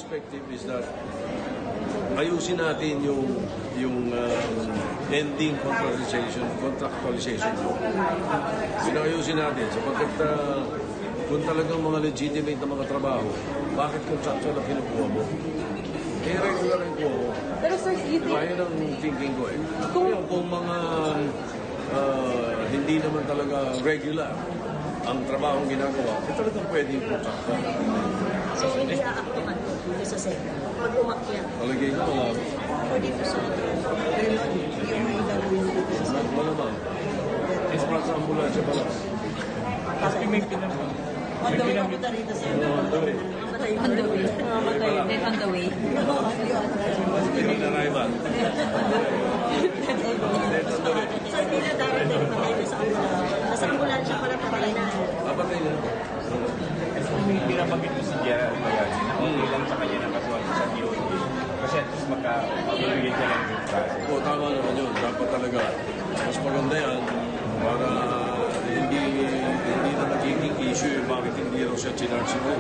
perspective is that ayusin natin yung ending contractualization law. Ayusin natin sapagkat kung talagang mga legitimate na mga trabaho, bakit contractual na kinukuha mo? Regular ang kuha mo. Pero sir, Kaya ng thinking ko eh. Kung mga hindi naman talaga regular ang trabaho ginagawa, talagang pwede yung contractual. So, hindi aaktuhan ko dito sa SECA pag umakyat. Talagay ko wala. O dito sa yung may gagawin dito sa SECA. Malamang. Para sa ambulansya pala. Kasi may pinag- On the way pa punta rito sa on the way. Then on the way. Hindi na naiban. So, hindi na darating patay na sa ambulansya. Nasa ambulansya pala patay na. Papatay na. Kasi kung may pinabagit ko si Gerald Mayagin, na okay lang sa kanya na kasuhan sa DOD. Kasi at least magkabibigyan ka lang yung process. Oo, tama naman yun. Dapat talaga. Mas maganda yan para hindi na magiging issue bakit hindi raw siya chinarge mo.